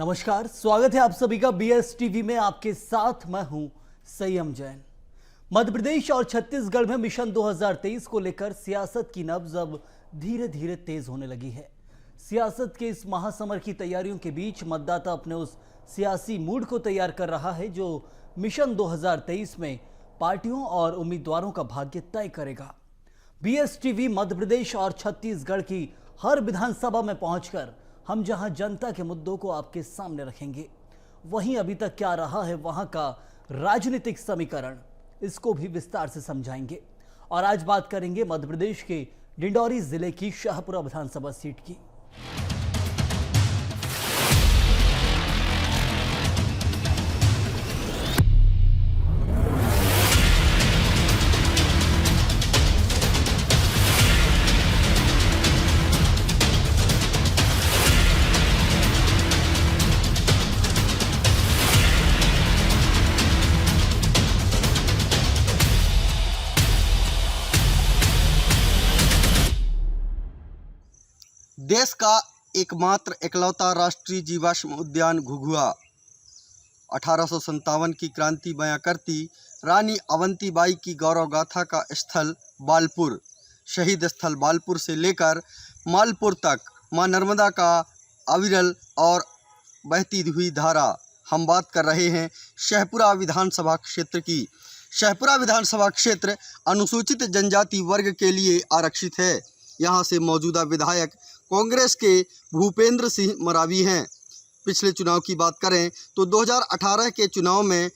नमस्कार, स्वागत है आप सभी का बीएस टीवी में। आपके साथ मैं हूं संयम जैन। मध्य प्रदेश और छत्तीसगढ़ में मिशन 2023 को लेकर सियासत की नब्ज अब धीरे धीरे तेज होने लगी है। सियासत के इस महासमर की तैयारियों के बीच मतदाता अपने उस सियासी मूड को तैयार कर रहा है जो मिशन 2023 में पार्टियों और उम्मीदवारों का भाग्य तय करेगा। बीएस टीवी मध्य प्रदेश और छत्तीसगढ़ की हर विधानसभा में पहुंचकर हम जहां जनता के मुद्दों को आपके सामने रखेंगे, वहीं अभी तक क्या रहा है वहां का राजनीतिक समीकरण, इसको भी विस्तार से समझाएंगे। और आज बात करेंगे मध्य प्रदेश के डिंडौरी जिले की शाहपुरा विधानसभा सीट की। देश का एकमात्र इकलौता राष्ट्रीय जीवाश्म उद्यान घुघुआ 1857 की क्रांति बयां करती रानी अवंतीबाई की गौरव गाथा का स्थल बालपुर, शहीद स्थल बालपुर से लेकर मालपुर तक मां नर्मदा का अविरल और बहती हुई धारा। हम बात कर रहे हैं शाहपुरा विधानसभा क्षेत्र की। शाहपुरा विधानसभा क्षेत्र अनुसूचित जनजाति वर्ग के लिए आरक्षित है। यहाँ से मौजूदा विधायक कांग्रेस के भूपेंद्र सिंह मरावी हैं। पिछले चुनाव की बात करें तो 2018 के चुनाव में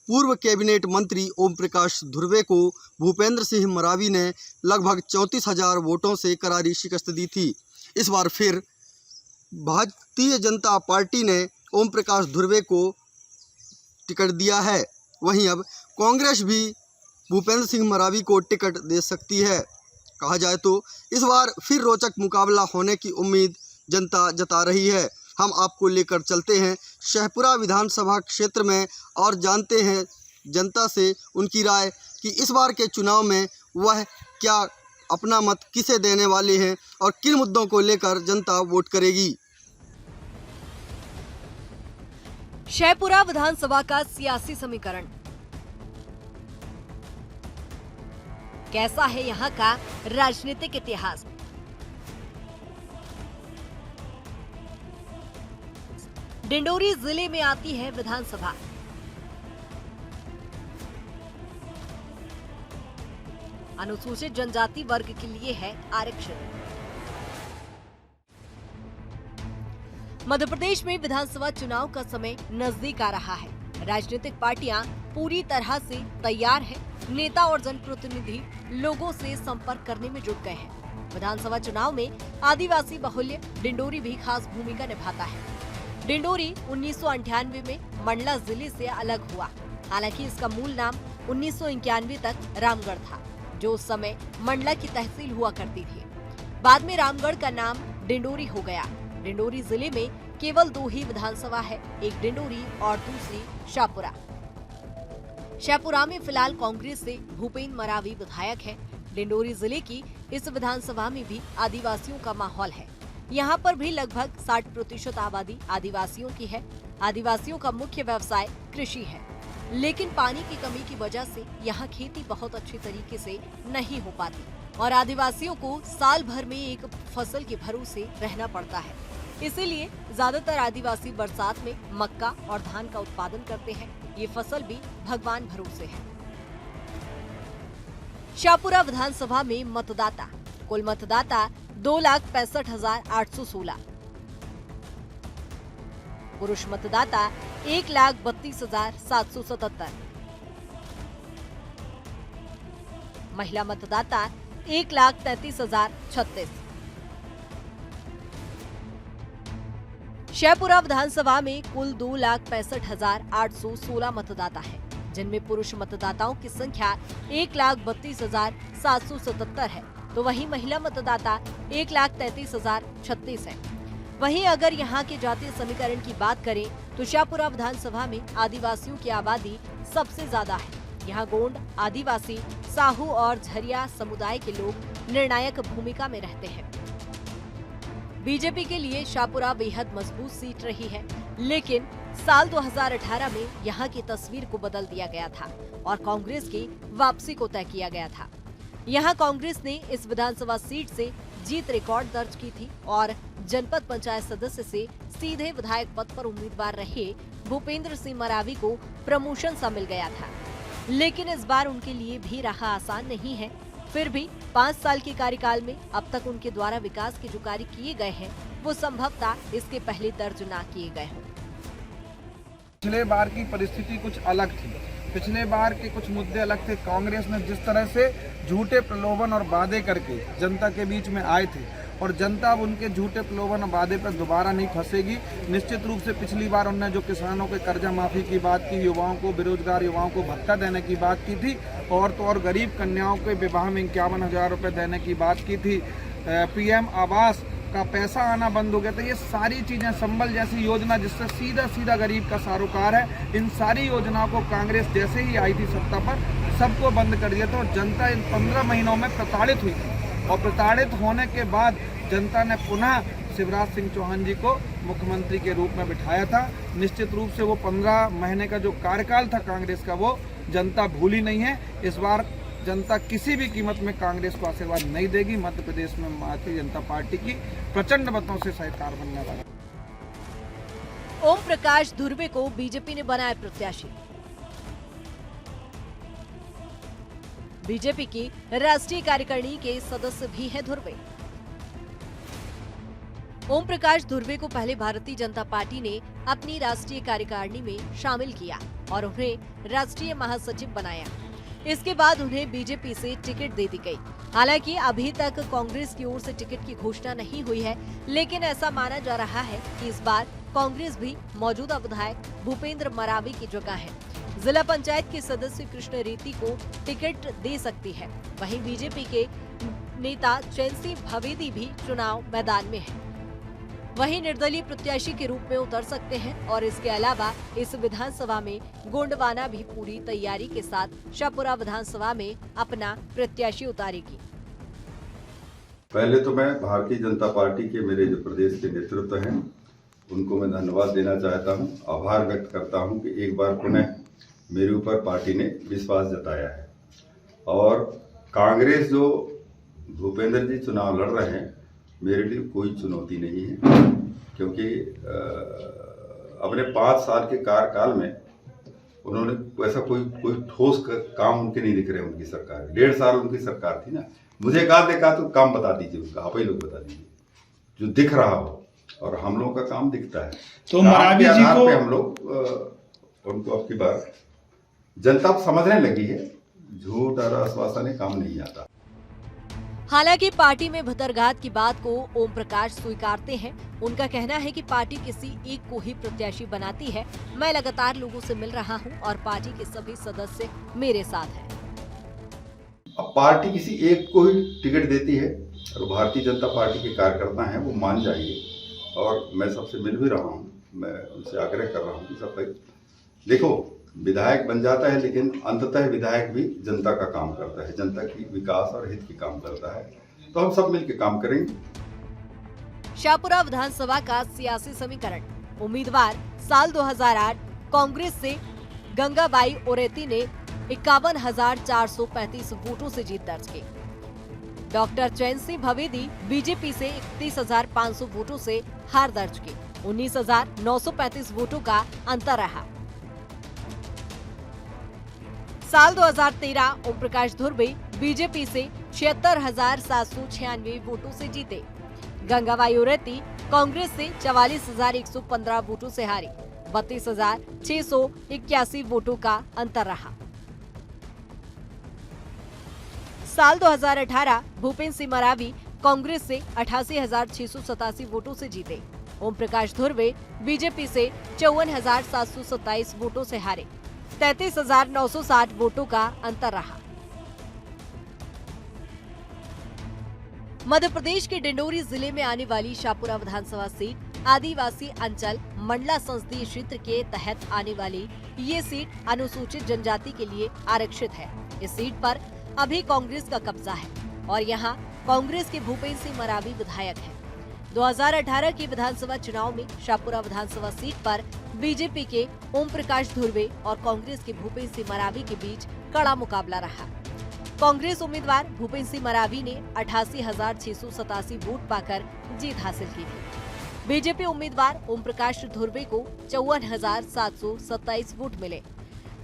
पूर्व कैबिनेट मंत्री ओम प्रकाश धुर्वे को भूपेंद्र सिंह मरावी ने लगभग 34,000 वोटों से करारी शिकस्त दी थी। इस बार फिर भारतीय जनता पार्टी ने ओम प्रकाश धुर्वे को टिकट दिया है। वहीं अब कांग्रेस भी भूपेंद्र सिंह मरावी को टिकट दे सकती है। कहा जाए तो इस बार फिर रोचक मुकाबला होने की उम्मीद जनता जता रही है। हम आपको लेकर चलते हैं शाहपुरा विधानसभा क्षेत्र में और जानते हैं जनता से उनकी राय कि इस बार के चुनाव में वह क्या अपना मत किसे देने वाले हैं और किन मुद्दों को लेकर जनता वोट करेगी। शाहपुरा विधानसभा का सियासी समीकरण कैसा है? यहाँ का राजनीतिक इतिहास। डिंडोरी जिले में आती है विधानसभा। अनुसूचित जनजाति वर्ग के लिए है आरक्षण। मध्य प्रदेश में विधानसभा चुनाव का समय नजदीक आ रहा है। राजनीतिक पार्टियां पूरी तरह से तैयार हैं। नेता और जनप्रतिनिधि लोगों से संपर्क करने में जुट गए हैं। विधानसभा चुनाव में आदिवासी बाहुल्य डिंडोरी भी खास भूमिका निभाता है। डिंडोरी 1998 में मंडला जिले से अलग हुआ। हालांकि इसका मूल नाम 1991 तक रामगढ़ था, जो उस समय मंडला की तहसील हुआ करती थी। बाद में रामगढ़ का नाम डिंडोरी हो गया। डिंडोरी जिले में केवल 2 ही विधानसभा है, एक डिंडोरी और दूसरी शाहपुरा। शाहपुरा में फिलहाल कांग्रेस से भूपेंद्र मरावी विधायक हैं। डिंडोरी जिले की इस विधानसभा में भी आदिवासियों का माहौल है। यहाँ पर भी लगभग 60% आबादी आदिवासियों की है। आदिवासियों का मुख्य व्यवसाय कृषि है, लेकिन पानी की कमी की वजह से यहाँ खेती बहुत अच्छी तरीके से नहीं हो पाती और आदिवासियों को साल भर में एक फसल के भरोसे रहना पड़ता है। इसीलिए ज्यादातर आदिवासी बरसात में मक्का और धान का उत्पादन करते हैं। ये फसल भी भगवान भरोसे है। शाहपुरा विधानसभा में मतदाता, कुल मतदाता 2,65,816। पुरुष मतदाता 1,32,777। महिला मतदाता 1,33,036। शाहपुरा विधानसभा में कुल 2,65,816 मतदाता है, जिनमें पुरुष मतदाताओं की संख्या 1,32,777 है, तो वहीं महिला मतदाता 1,33,036 है। वहीं अगर यहां के जातीय समीकरण की बात करें तो शाहपुरा विधानसभा में आदिवासियों की आबादी सबसे ज्यादा है। यहाँ गोंड, आदिवासी, साहू और झरिया समुदाय के लोग निर्णायक भूमिका में रहते हैं। बीजेपी के लिए शाहपुरा बेहद मजबूत सीट रही है, लेकिन साल 2018 में यहाँ की तस्वीर को बदल दिया गया था और कांग्रेस की वापसी को तय किया गया था। यहाँ कांग्रेस ने इस विधानसभा सीट से जीत रिकॉर्ड दर्ज की थी और जनपद पंचायत सदस्य से सीधे विधायक पद पर उम्मीदवार रहे भूपेंद्र सिंह मरावी को प्रमोशन सा मिल गया था। लेकिन इस बार उनके लिए भी राह आसान नहीं है। फिर भी 5 साल के कार्यकाल में अब तक उनके द्वारा विकास के जो कार्य किए गए हैं वो संभवतः इसके पहले दर्ज न किए गए हों। पिछले बार की परिस्थिति कुछ अलग थी। पिछले बार के कुछ मुद्दे अलग थे। कांग्रेस ने जिस तरह से झूठे प्रलोभन और वादे करके जनता के बीच में आए थे और जनता अब उनके झूठे प्रलोभन और वादे पर दोबारा नहीं फंसेगी। निश्चित रूप से पिछली बार उन्होंने जो किसानों के कर्जा माफी की बात की, युवाओं को, बेरोजगार युवाओं को भत्ता देने की बात की थी और तो और गरीब कन्याओं के विवाह में 51,000 रुपये देने की बात की थी। PM आवास का पैसा आना बंद हो गया था। ये सारी चीज़ें, संबल जैसी योजना जिससे सीधा सीधा गरीब का सरोकार है, इन सारी योजनाओं को कांग्रेस जैसे ही आई थी सत्ता पर सबको बंद कर दिया था और जनता इन 15 महीनों में प्रताड़ित हुई थी। और प्रताड़ित होने के बाद जनता ने पुनः शिवराज सिंह चौहान जी को मुख्यमंत्री के रूप में बिठाया था। निश्चित रूप से वो 15 महीने का जो कार्यकाल था कांग्रेस का, वो जनता भूली नहीं है। इस बार जनता किसी भी कीमत में कांग्रेस को आशीर्वाद नहीं देगी। मध्य प्रदेश में भारतीय जनता पार्टी की प्रचंड मतों से सरकार बनने वाला। ओम प्रकाश धुर्वे को बीजेपी ने बनाया प्रत्याशी। बीजेपी की राष्ट्रीय कार्यकारिणी के सदस्य भी हैं धुर्वे। ओम प्रकाश धुर्वे को पहले भारतीय जनता पार्टी ने अपनी राष्ट्रीय कार्यकारिणी में शामिल किया और उन्हें राष्ट्रीय महासचिव बनाया। इसके बाद उन्हें बीजेपी से टिकट दे दी गई। हालांकि अभी तक कांग्रेस की ओर से टिकट की घोषणा नहीं हुई है, लेकिन ऐसा माना जा रहा है कि इस बार कांग्रेस भी मौजूदा विधायक भूपेंद्र मरावी की जगह है। जिला पंचायत के सदस्य कृष्ण रेती को टिकट दे सकती है। वहीं बीजेपी के नेता चैन सिंह भवेदी भी चुनाव मैदान में है। वहीं निर्दलीय प्रत्याशी के रूप में उतर सकते हैं और इसके अलावा इस विधानसभा में गोंडवाना भी पूरी तैयारी के साथ शाहपुरा विधानसभा में अपना प्रत्याशी उतारेगी। पहले तो मैं भारतीय जनता पार्टी के मेरे जो प्रदेश के नेतृत्व हैं उनको मैं धन्यवाद देना चाहता हूं, आभार व्यक्त करता हूं कि एक बार पुनः मेरे ऊपर पार्टी ने विश्वास जताया है। और कांग्रेस जो भूपेंद्र जी चुनाव लड़ रहे हैं, मेरे लिए कोई चुनौती नहीं है, क्योंकि अपने 5 साल के कार्यकाल में उन्होंने ऐसा कोई ठोस काम उनके नहीं दिख रहे। उनकी सरकार 1.5 साल उनकी सरकार थी ना। मुझे एक आध देखा तो काम बता दीजिए उनका, आप ही लोग बता दीजिए जो दिख रहा हो। और हम लोगों का काम दिखता है तो मरावी जी को हम लोग उनको अब की बार जनता समझने लगी है। झूठ और आश्वासन काम नहीं आता। हालांकि पार्टी में भतरघात की बात को ओम प्रकाश स्वीकारते हैं। उनका कहना है कि पार्टी किसी एक को ही प्रत्याशी बनाती है। मैं लगातार लोगों से मिल रहा हूं और पार्टी के सभी सदस्य मेरे साथ हैं। अब पार्टी किसी एक को ही टिकट देती है और भारतीय जनता पार्टी के कार्यकर्ता हैं, वो मान जाइए। और मैं सबसे मिल भी रहा हूँ, मैं उनसे आग्रह कर रहा हूँ कि सब देखो, विधायक बन जाता है लेकिन अंततः विधायक भी जनता का काम करता है, जनता की विकास और हित की काम करता है। तो हम सब मिलकर काम करेंगे। शाहपुरा विधानसभा का सियासी समीकरण। उम्मीदवार साल 2008 कांग्रेस से गंगाबाई ओरेती ने 51,435 वोटों से जीत दर्ज की। डॉक्टर चैन सिंह भवेदी बीजेपी से 31,500 वोटों से हार दर्ज की। 19,935 वोटों का अंतर रहा। साल 2013 ओम प्रकाश धुर्वे बीजेपी से 76,796 वोटों से जीते। गंगाबाई ओरेती कांग्रेस से 44,115 वोटों से हारी। 32,681 वोटों का अंतर रहा। साल 2018 भूपेंद्र सिंह मरावी कांग्रेस से 88,687 वोटों से जीते। ओम प्रकाश धुर्वे बीजेपी से 54,727 वोटों से हारे। 33,960 वोटों का अंतर रहा। मध्य प्रदेश के डिंडोरी जिले में आने वाली शाहपुरा विधानसभा सीट आदिवासी अंचल मंडला संसदीय क्षेत्र के तहत आने वाली ये सीट अनुसूचित जनजाति के लिए आरक्षित है। इस सीट पर अभी कांग्रेस का कब्जा है और यहाँ कांग्रेस के भूपेंद्र सिंह मरावी विधायक हैं। 2018 के विधानसभा चुनाव में शाहपुरा विधानसभा सीट पर बीजेपी के ओम प्रकाश धुर्वे और कांग्रेस के भूपेंद्र सिंह मरावी के बीच कड़ा मुकाबला रहा। कांग्रेस उम्मीदवार भूपेंद्र सिंह मरावी ने 88,687 वोट पाकर जीत हासिल की थी। बीजेपी उम्मीदवार ओम प्रकाश धुर्वे को 54,727 वोट मिले।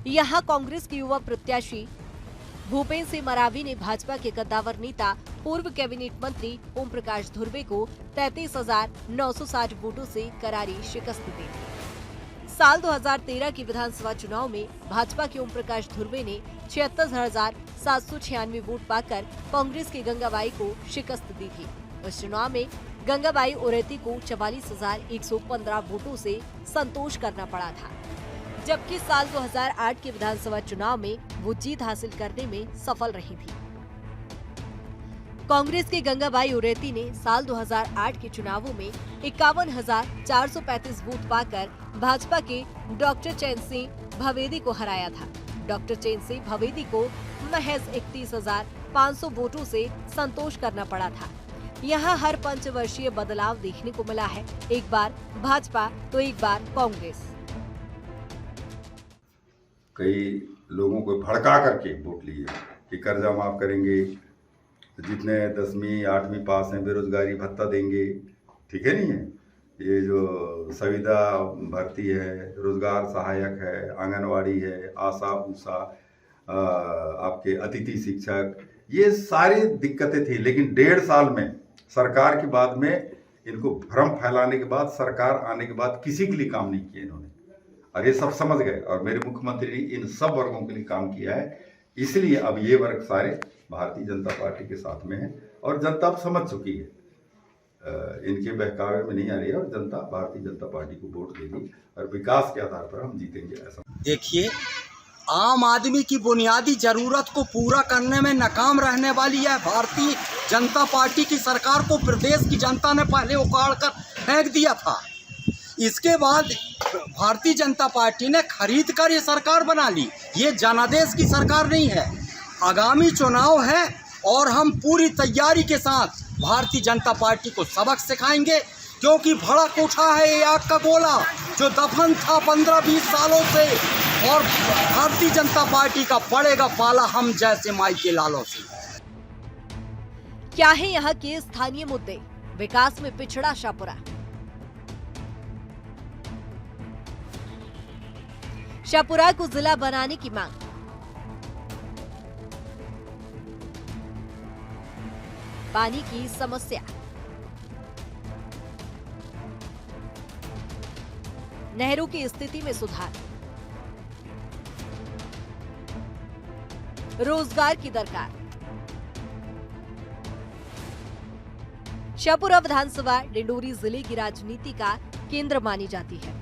यहाँ कांग्रेस के युवा प्रत्याशी भूपेंद्र सिंह मरावी ने भाजपा के कद्दावर नेता पूर्व कैबिनेट मंत्री ओम प्रकाश धुर्वे को 33,960 वोटों से करारी शिकस्त दी थी। साल 2013 के विधानसभा चुनाव में भाजपा के ओम प्रकाश धुर्वे ने 76,796 वोट पाकर कांग्रेस के गंगाबाई को शिकस्त दी थी। इस चुनाव में गंगाबाई उरेती को 44,115 वोटों से संतोष करना पड़ा था, जबकि साल 2008 के विधानसभा चुनाव में वो जीत हासिल करने में सफल रही थी। कांग्रेस के गंगाबाई उरेती ने साल 2008 के चुनावों में 51,435 वोट पाकर भाजपा के डॉक्टर चैन सिंह भवेदी को हराया था। डॉक्टर चैन सिंह भवेदी को महज 31,500 वोटों से संतोष करना पड़ा था। यहाँ हर पंचवर्षीय बदलाव देखने को मिला है, एक बार भाजपा तो एक बार कांग्रेस। कई लोगों को भड़का करके वोट लिए कि कर्जा माफ करेंगे, जितने 10वीं 8वीं पास हैं बेरोजगारी भत्ता देंगे, ठीक है नहीं है, ये जो संविदा भर्ती है, रोजगार सहायक है, आंगनवाड़ी है, आशा ऊषा, आपके अतिथि शिक्षक, ये सारी दिक्कतें थी। लेकिन 1.5 साल में सरकार के बाद में इनको भ्रम फैलाने के बाद, सरकार आने के बाद किसी के लिए काम नहीं किया इन्होंने, और ये सब समझ गए। और मेरे मुख्यमंत्री ने इन सब वर्गों के लिए काम किया है, इसलिए अब ये वर्ग सारे भारतीय जनता पार्टी के साथ में है और जनता अब समझ चुकी है, इनके बहकावे में नहीं आ रही है और जनता भारतीय जनता पार्टी को वोट देगी और विकास के आधार पर हम जीतेंगे। ऐसा देखिए, आम आदमी की बुनियादी जरूरत को पूरा करने में नाकाम रहने वाली है भारतीय जनता पार्टी की सरकार को प्रदेश की जनता ने पहले उखाड़ कर फेंक दिया था। इसके बाद भारतीय जनता पार्टी ने खरीद कर ये सरकार बना ली। ये जनादेश की सरकार नहीं है। आगामी चुनाव है और हम पूरी तैयारी के साथ भारतीय जनता पार्टी को सबक सिखाएंगे, क्योंकि भड़क उठा है ये आग का गोला जो दफन था 15-20 सालों से, और भारतीय जनता पार्टी का पड़ेगा पाला हम जैसे माई के लालों से। क्या है यहाँ के स्थानीय मुद्दे? विकास में पिछड़ा शाहपुरा। शाहपुरा को जिला बनाने की मांग। पानी की समस्या। नहरों की स्थिति में सुधार। रोजगार की दरकार। शाहपुरा विधानसभा डिंडोरी जिले की राजनीति का केंद्र मानी जाती है।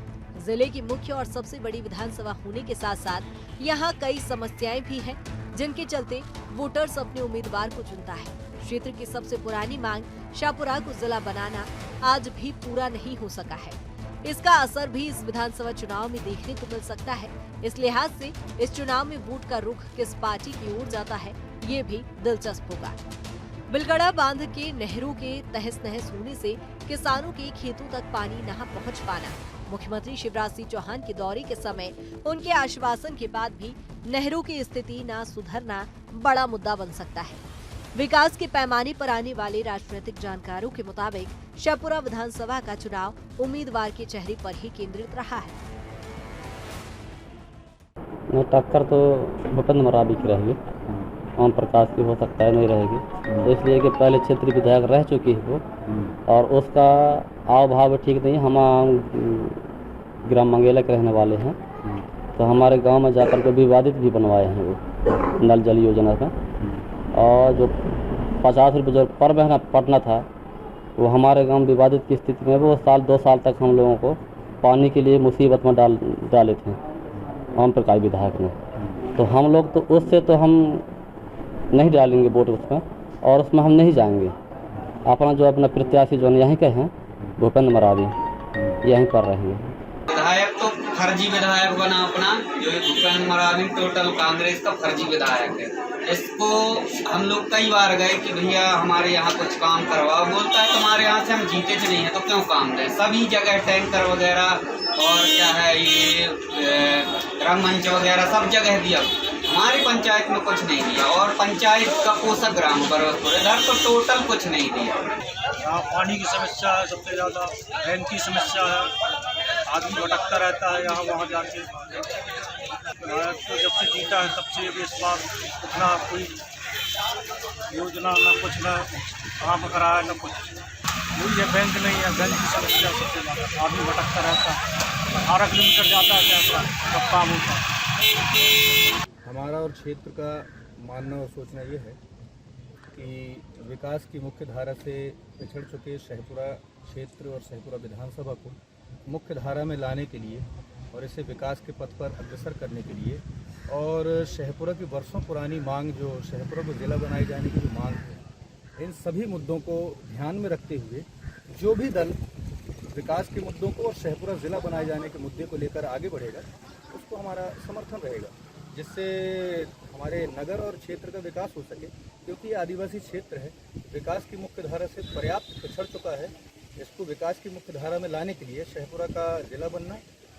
जिले की मुख्य और सबसे बड़ी विधानसभा होने के साथ साथ यहाँ कई समस्याएं भी हैं, जिनके चलते वोटर्स अपने उम्मीदवार को चुनता है। क्षेत्र की सबसे पुरानी मांग शाहपुरा को जिला बनाना आज भी पूरा नहीं हो सका है। इसका असर भी इस विधानसभा चुनाव में देखने को मिल सकता है। इस लिहाज से इस चुनाव में वोट का रुख किस पार्टी की ओर जाता है, ये भी दिलचस्प होगा। बिलगड़ा बांध के नहरों के तहस नहस होने से किसानों के खेतों तक पानी न पहुंच पाना, मुख्यमंत्री शिवराज सिंह चौहान के दौरे के समय उनके आश्वासन के बाद भी नहरों की स्थिति न सुधरना बड़ा मुद्दा बन सकता है। विकास के पैमाने पर आने वाले राजनीतिक जानकारों के मुताबिक शाहपुरा विधानसभा का चुनाव उम्मीदवार के चेहरे पर ही केंद्रित रहा है। टक्कर तो भूपेंद्र मरावी की रहेगी, ओम प्रकाश की हो सकता है नहीं रहेगी, इसलिए कि पहले क्षेत्रीय विधायक रह चुकी है वो, और उसका आव भाव ठीक नहीं। हम ग्राम मंगेला के रहने वाले हैं, तो हमारे गांव में जाकर के विवादित भी बनवाए हैं वो नल जल योजना में, और जो 50 रुपये जो पर महीना पड़ना था वो हमारे गांव विवादित की स्थिति में वो 2 साल तक हम लोगों को पानी के लिए मुसीबत में डाले थे ओम प्रकाश विधायक ने। तो हम लोग तो उससे तो हम नहीं डालेंगे वोट उसमें, और उसमें हम नहीं जाएंगे। अपना जो अपना प्रत्याशी जो यहीं के हैं भूपेंद्र मरावी, यहीं पर रहेंगे। विधायक तो फर्जी विधायक बना अपना, जो भूपेंद्र मरावी टोटल कांग्रेस का फर्जी विधायक है। इसको हम लोग कई बार गए कि भैया हमारे यहाँ कुछ काम करवाओ, बोलता है तुम्हारे यहाँ से हम जीते नहीं हैं तो क्यों काम दें। सभी जगह टैंकर वगैरह और क्या है ये रंगमंच वगैरह सब जगह दिया, हमारी पंचायत में कुछ नहीं दिया। और पंचायत का पोषक ग्राम पर्वतपुर इधर तो टोटल कुछ नहीं दिया। यहाँ पानी की समस्या है सबसे ज़्यादा, बैंक की समस्या है, आदमी भटकता रहता है यहाँ वहाँ जाके। तो जब से जीता है तब से इस बार उतना कोई योजना ना कुछ ना काम कराया ना कुछ, वही है बैंक नहीं है, बैंक की समस्या सबसे ज़्यादा, आदमी भटकता रहता है, 18 किलोमीटर जाता है क्या सब काम होता है। हमारा और क्षेत्र का मानना और सोचना ये है कि विकास की मुख्य धारा से पिछड़ चुके शहपुरा क्षेत्र और शहपुरा विधानसभा को मुख्य धारा में लाने के लिए और इसे विकास के पथ पर अग्रसर करने के लिए और शहपुरा की वर्षों पुरानी मांग, जो शहपुरा को ज़िला बनाए जाने की जो मांग है, इन सभी मुद्दों को ध्यान में रखते हुए जो भी दल विकास के मुद्दों को और शहपुरा ज़िला बनाए जाने के मुद्दे को लेकर आगे बढ़ेगा उसको हमारा समर्थन रहेगा, जिससे हमारे नगर और क्षेत्र का विकास हो सके। क्योंकि ये आदिवासी क्षेत्र है, विकास की मुख्य धारा से पर्याप्त पिछड़ चुका है। इसको विकास की मुख्य धारा में लाने के लिए शहपुरा का ज़िला बनना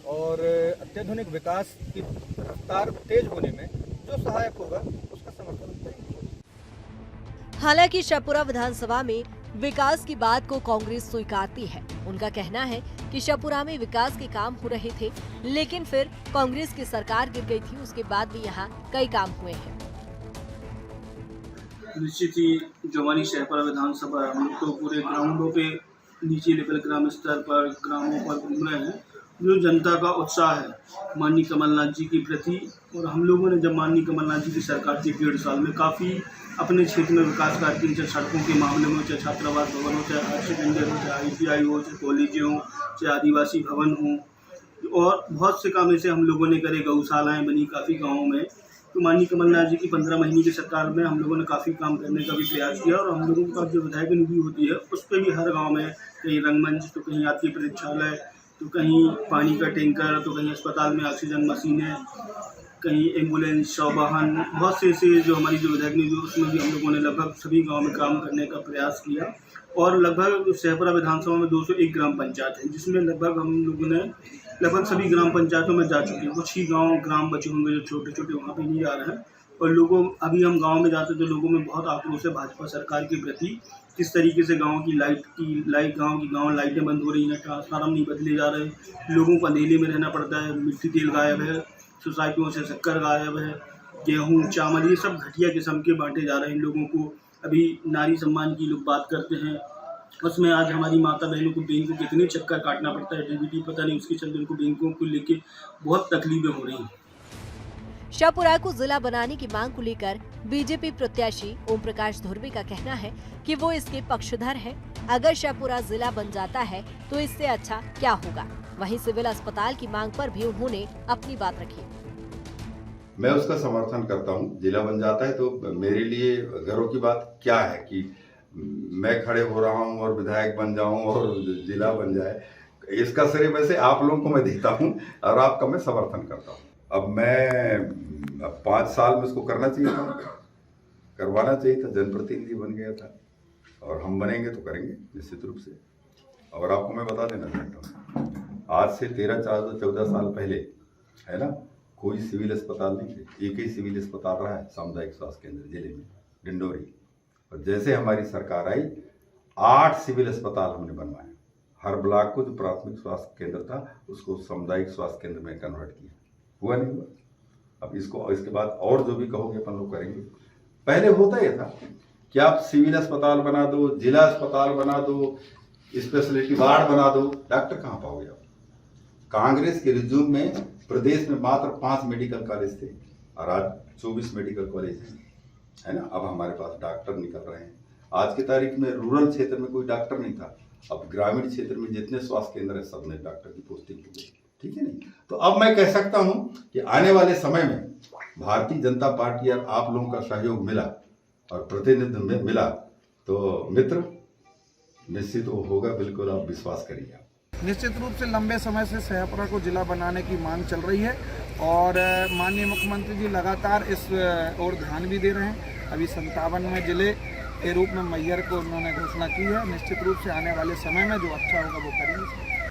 और अत्याधुनिक विकास की रफ्तार तेज होने में जो सहायक होगा उसका समर्थन करेंगे। हालांकि शहपुरा विधानसभा में विकास की बात को कांग्रेस स्वीकारती है। उनका कहना है कि शहपुरा में विकास के काम हो रहे थे, लेकिन फिर कांग्रेस की सरकार गिर गई थी, उसके बाद भी यहाँ कई काम हुए हैं। निश्चित ही जो हमारी शहपुरा विधानसभा है, हम तो पूरे ग्राउंडों पे नीचे लेवल ग्राम स्तर पर ग्रामों पर घूम रहे हैं। जो जनता का उत्साह है माननीय कमलनाथ जी के प्रति, और हम लोगों ने जब माननीय कमलनाथ जी की सरकार थी 1.5 साल में काफ़ी अपने क्षेत्र में विकास कार्य किए, चाहे सड़कों के मामले में, चाहे छात्रावास भवन हो, चाहे हायर सेकेंडरी हो, चाहे ITI हो, चाहे कॉलेजें हों, चाहे आदिवासी भवन हों, और बहुत से काम ऐसे हम लोगों ने करे। गौशालाएँ बनी काफ़ी गाँवों में। तो माननीय कमलनाथ जी की 15 महीने की सरकार में हम लोगों ने काफ़ी काम करने का भी प्रयास किया, और हम लोगों के पास जो विधायक निधि होती है उस पर भी हर गाँव में कहीं रंगमंच, तो कहीं यात्री प्रतीक्षालय, तो कहीं पानी का टैंकर, तो कहीं अस्पताल में ऑक्सीजन मशीनें, कहीं एम्बुलेंस, शववाहन, बहुत से ऐसे जो हमारी जो विधायक निधि उसमें भी हम लोगों ने लगभग सभी गांव में काम करने का प्रयास किया। और लगभग शहपुरा विधानसभा में 201 ग्राम पंचायत है, जिसमें लगभग हम लोगों ने लगभग सभी ग्राम पंचायतों में जा चुके हैं। कुछ ही ग्राम बचे होंगे जो छोटे छोटे, वहाँ पे नहीं जा रहे हैं। और लोगों, अभी हम गाँव में जाते तो लोगों में बहुत आक्रोश है भाजपा सरकार के प्रति। किस तरीके से गांव की लाइटें बंद हो रही हैं, ट्रांसफार्मर नहीं बदले जा रहे, लोगों को अंधेरे में रहना पड़ता है, मिट्टी तेल गायब है, सोसाइटियों से शक्कर गायब है, गेहूं, चावल, ये सब घटिया किस्म के बांटे जा रहे हैं लोगों को। अभी नारी सम्मान की लोग बात करते हैं, उसमें आज हमारी माता बहनों को बैंक को कितने चक्कर काटना पड़ता है, डीबीटी पता नहीं, उसके चलते उनको बैंकों को लेके बहुत तकलीफें हो रही हैं। शहपुरा को जिला बनाने की मांग को लेकर बीजेपी प्रत्याशी ओम प्रकाश धुर्वे का कहना है कि वो इसके पक्षधर है। अगर शहपुरा जिला बन जाता है तो इससे अच्छा क्या होगा। वहीं सिविल अस्पताल की मांग पर भी उन्होंने अपनी बात रखी। मैं उसका समर्थन करता हूँ। जिला बन जाता है तो मेरे लिए गर्व की बात क्या है कि मैं खड़े हो रहा हूँ और विधायक बन जाऊँ और जिला बन जाए। इसका श्रेय वैसे आप लोगों को मैं देता हूँ और आपका मैं समर्थन करता हूँ। अब 5 साल में इसको करना चाहिए था, करवाना चाहिए था। जनप्रतिनिधि बन गया था और हम बनेंगे तो करेंगे निश्चित रूप से। और आपको मैं बता देना चाहता हूँ, आज से 13-14 साल पहले है ना, कोई सिविल अस्पताल नहीं थे। एक ही सिविल अस्पताल रहा है, सामुदायिक स्वास्थ्य केंद्र जिले में डिंडोरी। और जैसे हमारी सरकार आई 8 सिविल अस्पताल हमने बनवाए। हर ब्लॉक को जो प्राथमिक स्वास्थ्य केंद्र था उसको सामुदायिक स्वास्थ्य केंद्र में कन्वर्ट किया। हुआ नहीं हुआ। अब इसके बाद और जो भी कहोगे अपन लोग करेंगे। पहले होता ही था कि आप सिविल अस्पताल बना दो, जिला अस्पताल बना दो, स्पेशलिटी वार्ड बना दो, डॉक्टर कहाँ पाओगे आप। कांग्रेस के रिज्यूम में प्रदेश में मात्र 5 मेडिकल कॉलेज थे और आज 24 मेडिकल कॉलेज है ना। अब हमारे पास डॉक्टर निकल रहे हैं। आज की तारीख में रूरल क्षेत्र में कोई डॉक्टर नहीं था, अब ग्रामीण क्षेत्र में जितने स्वास्थ्य केंद्र है सब में डॉक्टर की पोस्टिंग हो गई। ठीक है नहीं, तो अब मैं कह सकता हूं कि आने वाले समय में भारतीय जनता पार्टी और आप लोगों का सहयोग मिला और प्रतिनिधित्व में मिला तो मित्र निश्चित वो होगा, बिल्कुल आप विश्वास करिए। निश्चित रूप से लंबे समय से शाहपुरा को जिला बनाने की मांग चल रही है और माननीय मुख्यमंत्री जी लगातार इस ओर ध्यान भी दे रहे हैं। अभी 57वें जिले के रूप में मैयर को उन्होंने घोषणा की है। निश्चित रूप से आने वाले समय में जो अच्छा होगा वो करेंगे।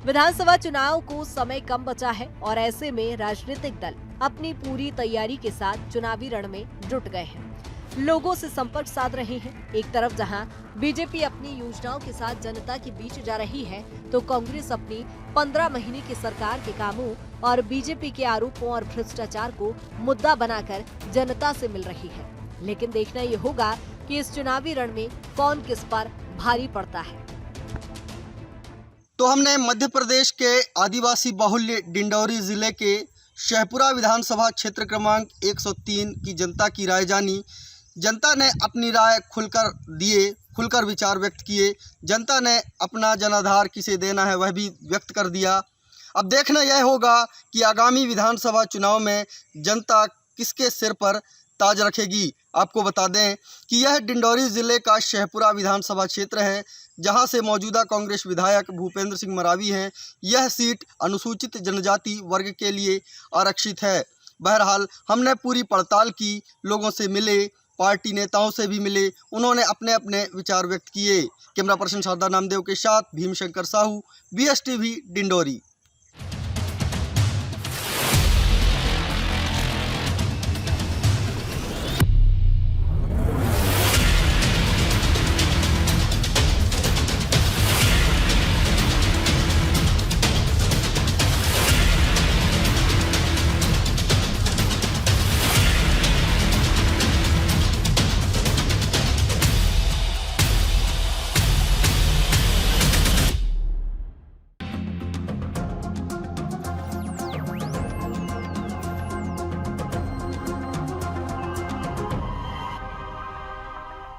विधानसभा चुनाव को समय कम बचा है और ऐसे में राजनीतिक दल अपनी पूरी तैयारी के साथ चुनावी रण में जुट गए हैं। लोगों से संपर्क साध रहे हैं। एक तरफ जहां बीजेपी अपनी योजनाओं के साथ जनता के बीच जा रही है, तो कांग्रेस अपनी 15 महीने की सरकार के कामों और बीजेपी के आरोपों और भ्रष्टाचार को मुद्दा बनाकर जनता से मिल रही है। लेकिन देखना ये होगा कि इस चुनावी रण में कौन किस पर भारी पड़ता है। तो हमने मध्य प्रदेश के आदिवासी बाहुल्य डिंडौरी जिले के शाहपुरा विधानसभा क्षेत्र क्रमांक 103 की जनता की राय जानी। जनता ने अपनी राय खुलकर विचार व्यक्त किए। जनता ने अपना जनाधार किसे देना है वह भी व्यक्त कर दिया। अब देखना यह होगा कि आगामी विधानसभा चुनाव में जनता किसके सिर पर ताज रखेगी। आपको बता दें कि यह डिंडौरी जिले का शाहपुरा विधानसभा क्षेत्र है, जहां से मौजूदा कांग्रेस विधायक भूपेंद्र सिंह मरावी हैं। यह सीट अनुसूचित जनजाति वर्ग के लिए आरक्षित है। बहरहाल हमने पूरी पड़ताल की, लोगों से मिले, पार्टी नेताओं से भी मिले, उन्होंने अपने अपने विचार व्यक्त किए। कैमरा पर्सन शारदा नामदेव के साथ भीमशंकर साहू, BSTV डिंडौरी।